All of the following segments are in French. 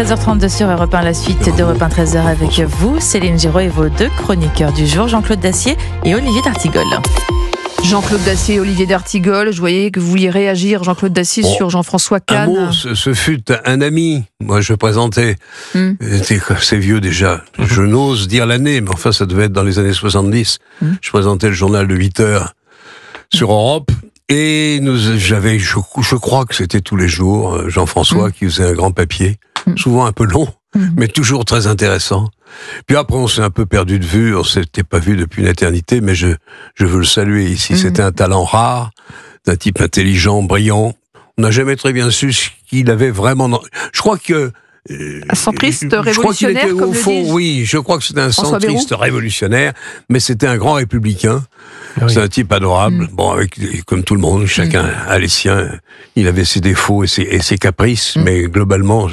13h32 sur Europe 1, la suite d'Europe 1 13h avec vous, Céline Giraud et vos deux chroniqueurs du jour, Jean-Claude Dacier et Olivier d'Artigol. Jean-Claude Dacier et Olivier d'Artigol, je voyais que vous vouliez réagir, Jean-Claude Dacier, sur Jean-François Kahn. Un mot, ce fut un ami. Moi, je présentais, c'est vieux déjà, je n'ose dire l'année, mais enfin, ça devait être dans les années 70. Je présentais le journal de 8 heures sur Europe, et j'avais, je crois que c'était tous les jours, Jean-François qui faisait un grand papier, souvent un peu long, mais toujours très intéressant. Puis après, on s'est un peu perdu de vue, on s'était pas vu depuis une éternité, mais je veux le saluer ici. C'était un talent rare, d'un type intelligent, brillant. On n'a jamais très bien su ce qu'il avait vraiment... Je crois que... Un centriste révolutionnaire, comme au fond, oui, je crois que c'était un centriste révolutionnaire, mais c'était un grand républicain. Oui. C'est un type adorable. Bon, comme tout le monde, chacun a les siens. Il avait ses défauts et ses caprices, mais globalement,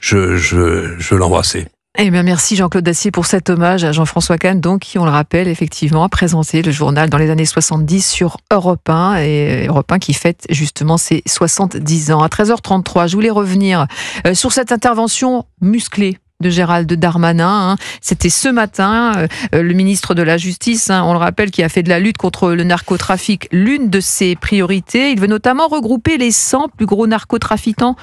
je l'embrassais. Eh bien, merci Jean-Claude Dacier pour cet hommage à Jean-François Kahn, donc, qui, on le rappelle, effectivement, a présenté le journal dans les années 70 sur Europe 1, et Europe 1 qui fête justement ses 70 ans. À 13h33, je voulais revenir sur cette intervention musclée de Gérald Darmanin. C'était ce matin, le ministre de la Justice, on le rappelle, qui a fait de la lutte contre le narcotrafic l'une de ses priorités. Il veut notamment regrouper les 100 plus gros narcotrafiquants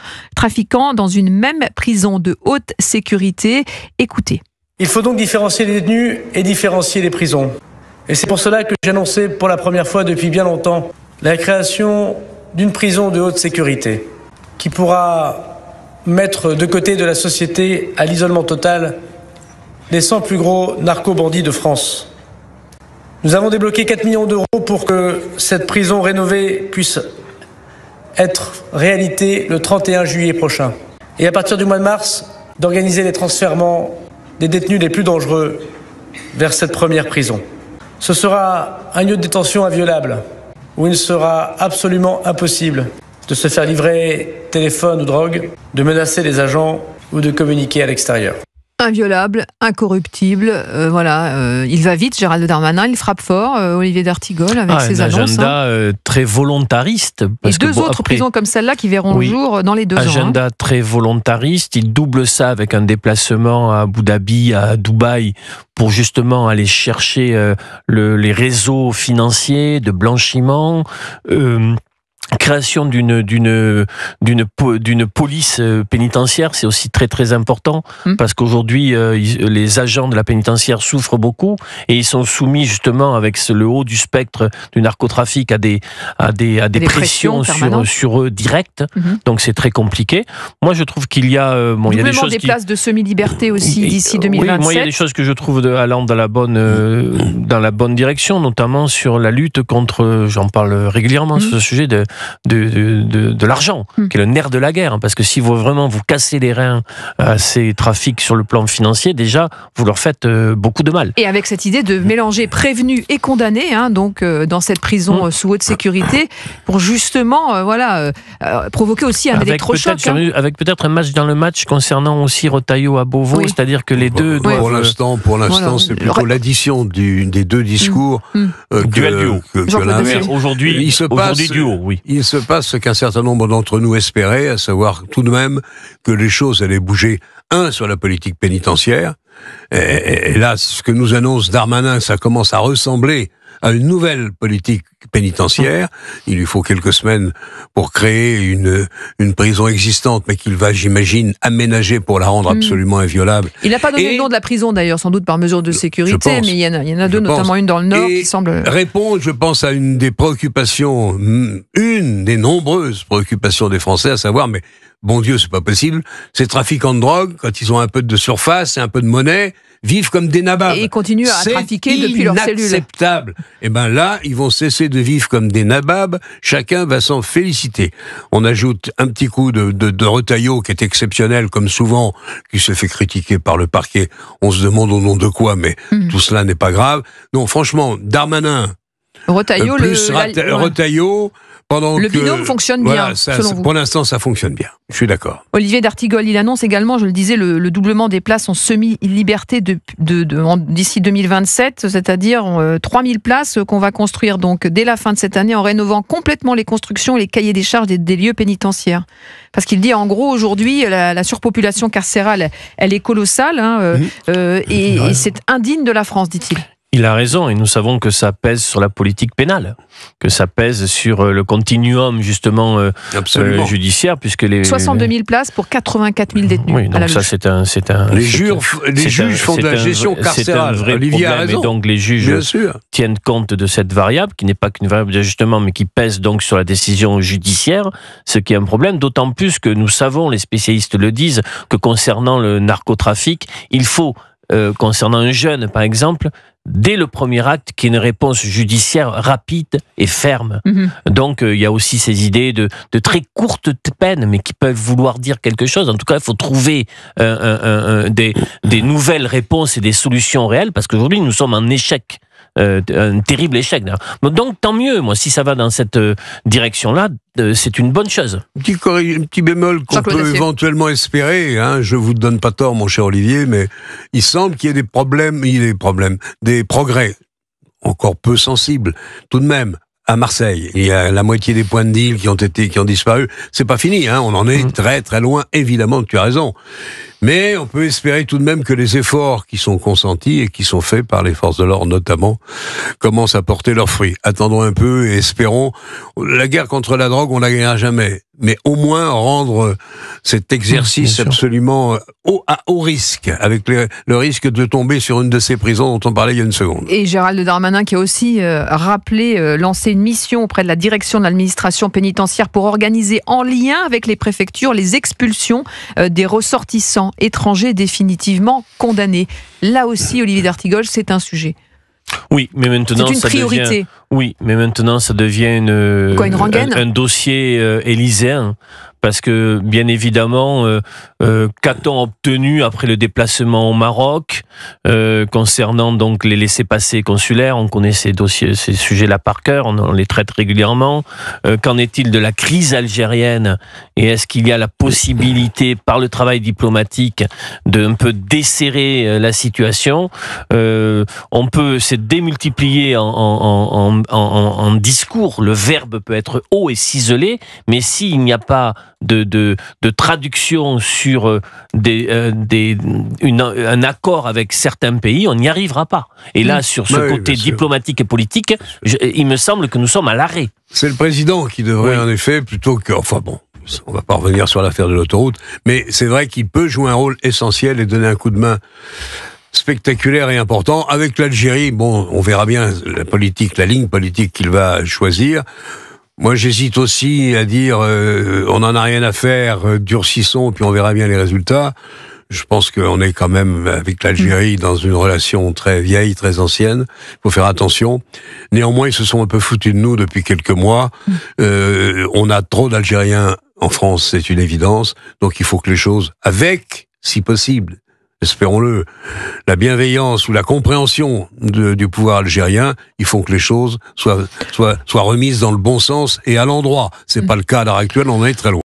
dans une même prison de haute sécurité. Écoutez. Il faut donc différencier les détenus et différencier les prisons. Et c'est pour cela que j'ai annoncé pour la première fois depuis bien longtemps la création d'une prison de haute sécurité qui pourra mettre de côté de la société à l'isolement total les 100 plus gros narco-bandits de France. Nous avons débloqué 4 millions d'euros pour que cette prison rénovée puisse être réalité le 31 juillet prochain. Et à partir du mois de mars, d'organiser les transfèrements des détenus les plus dangereux vers cette première prison. Ce sera un lieu de détention inviolable, où il ne sera absolument impossible de se faire livrer téléphone ou drogue, de menacer les agents ou de communiquer à l'extérieur. Inviolable, incorruptible, il va vite, Gérald Darmanin, il frappe fort, Olivier d'Artigol, avec ses annonces. Un agenda très volontariste. Parce et deux autres prisons comme celle-là qui verront le jour dans les 2 ans. Agenda très volontariste, il double ça avec un déplacement à Abu Dhabi, à Dubaï, pour justement aller chercher les réseaux financiers de blanchiment, création d'une police pénitentiaire, c'est aussi très très important parce qu'aujourd'hui les agents de la pénitentiaire souffrent beaucoup et ils sont soumis justement avec le haut du spectre du narcotrafic à des pressions sur eux directes. Donc c'est très compliqué. Moi je trouve qu'il y a il y a des choses places de semi-liberté aussi d'ici 2027. Oui, moi il y a des choses que je trouve allant dans la bonne direction, notamment sur la lutte contre, j'en parle régulièrement sur ce sujet de l'argent, qui est le nerf de la guerre, parce que si vous vraiment vous cassez les reins à ces trafics sur le plan financier, déjà vous leur faites beaucoup de mal. Et avec cette idée de mélanger prévenus et condamnés, donc dans cette prison sous haute sécurité, pour justement provoquer aussi un électrochoc. Avec peut-être un match dans le match concernant aussi Retailleau à Beauvau, c'est-à-dire que les deux doivent... Pour l'instant, c'est plutôt l'addition des deux discours que aujourd'hui duo, oui. Il se passe ce qu'un certain nombre d'entre nous espéraient, à savoir tout de même que les choses allaient bouger, sur la politique pénitentiaire, et là, ce que nous annonce Darmanin, ça commence à ressembler à une nouvelle politique pénitentiaire. Il lui faut quelques semaines pour créer une prison existante, mais qu'il va, j'imagine, aménager pour la rendre absolument inviolable. Il n'a pas donné le nom de la prison, d'ailleurs, sans doute par mesure de sécurité, mais il y en a deux, notamment une dans le Nord, qui semble... répondre, je pense, à une des préoccupations, une des nombreuses préoccupations des Français, à savoir, mais bon Dieu, c'est pas possible, ces trafiquants de drogue, quand ils ont un peu de surface et un peu de monnaie, vivent comme des nababs. Et ils continuent à trafiquer depuis leurs cellules. C'est inacceptable. Et bien là, ils vont cesser de vivre comme des nababs. Chacun va s'en féliciter. On ajoute un petit coup de Retailleau qui est exceptionnel, comme souvent, qui se fait critiquer par le parquet. On se demande au nom de quoi, mais tout cela n'est pas grave. Non, franchement, Darmanin, Retailleau, Retailleau, Le binôme fonctionne bien, selon vous. Pour l'instant, ça fonctionne bien. Je suis d'accord. Olivier d'Artigol, il annonce également, je le disais, le doublement des places en semi-liberté d'ici 2027, c'est-à-dire 3000 places qu'on va construire donc dès la fin de cette année en rénovant complètement les constructions et les cahiers des charges des lieux pénitentiaires. Parce qu'il dit, en gros, aujourd'hui, la surpopulation carcérale, elle est colossale, et c'est indigne de la France, dit-il. Il a raison, et nous savons que ça pèse sur la politique pénale, que ça pèse sur le continuum justement judiciaire, puisque les 62 000 places pour 84 000 détenus. Oui, donc ça c'est un. Les juges font de la gestion carcérale. C'est un vrai Olivier problème, et donc les juges tiennent compte de cette variable, qui n'est pas qu'une variable d'ajustement, mais qui pèse donc sur la décision judiciaire, ce qui est un problème. D'autant plus que nous savons, les spécialistes le disent, que concernant le narcotrafic, il faut concernant un jeune, par exemple, dès le premier acte, qu'il y ait une réponse judiciaire rapide et ferme. Donc, il y a aussi ces idées de très courtes peines, mais qui peuvent vouloir dire quelque chose. En tout cas, il faut trouver des nouvelles réponses et des solutions réelles, parce qu'aujourd'hui, nous sommes en échec. Un terrible échec. Donc, tant mieux, moi, si ça va dans cette direction-là, c'est une bonne chose. Petit bémol qu'on peut éventuellement espérer, je vous donne pas tort, mon cher Olivier, mais il semble qu'il y ait des progrès, encore peu sensibles, tout de même. À Marseille, il y a la moitié des points de deal qui ont disparu. C'est pas fini, on en est très très loin, évidemment, tu as raison. Mais on peut espérer tout de même que les efforts qui sont consentis et qui sont faits par les forces de l'ordre notamment commencent à porter leurs fruits. Attendons un peu et espérons. La guerre contre la drogue, on la gagnera jamais. Mais au moins rendre cet exercice absolument au risque, avec le risque de tomber sur une de ces prisons dont on parlait il y a une seconde. Et Gérald Darmanin qui a aussi rappelé lancer une mission auprès de la direction de l'administration pénitentiaire pour organiser en lien avec les préfectures les expulsions des ressortissants étrangers définitivement condamnés. Là aussi, Olivier d'Artigol, c'est un sujet. Oui, mais maintenant c'est une priorité. Oui, mais maintenant ça devient une rengaine ? Un dossier élyséen. Parce que, bien évidemment, qu'a-t-on obtenu après le déplacement au Maroc concernant donc les laissez-passer consulaires? On connaît ces dossiers, ces sujets-là par cœur, on les traite régulièrement. Qu'en est-il de la crise algérienne? Et est-ce qu'il y a la possibilité, par le travail diplomatique, de un peu desserrer la situation? On peut se démultiplier en discours. Le verbe peut être haut et ciselé, mais s'il n'y a pas de traduction sur un accord avec certains pays, on n'y arrivera pas. Et là, sur ce côté diplomatique et politique, il me semble que nous sommes à l'arrêt. C'est le président qui devrait, en effet, plutôt que... Enfin bon, on va pas revenir sur l'affaire de l'autoroute, mais c'est vrai qu'il peut jouer un rôle essentiel et donner un coup de main spectaculaire et important. Avec l'Algérie, bon, on verra bien la ligne politique qu'il va choisir. Moi, j'hésite aussi à dire on n'en a rien à faire, durcissons, puis on verra bien les résultats. Je pense qu'on est quand même, avec l'Algérie, dans une relation très vieille, très ancienne. Il faut faire attention. Néanmoins, ils se sont un peu foutus de nous depuis quelques mois. On a trop d'Algériens en France, c'est une évidence. Donc, il faut que les choses, avec, si possible, espérons-le, la bienveillance ou la compréhension du pouvoir algérien, il faut que les choses soient remises dans le bon sens et à l'endroit. C'est pas le cas à l'heure actuelle, on en est très loin.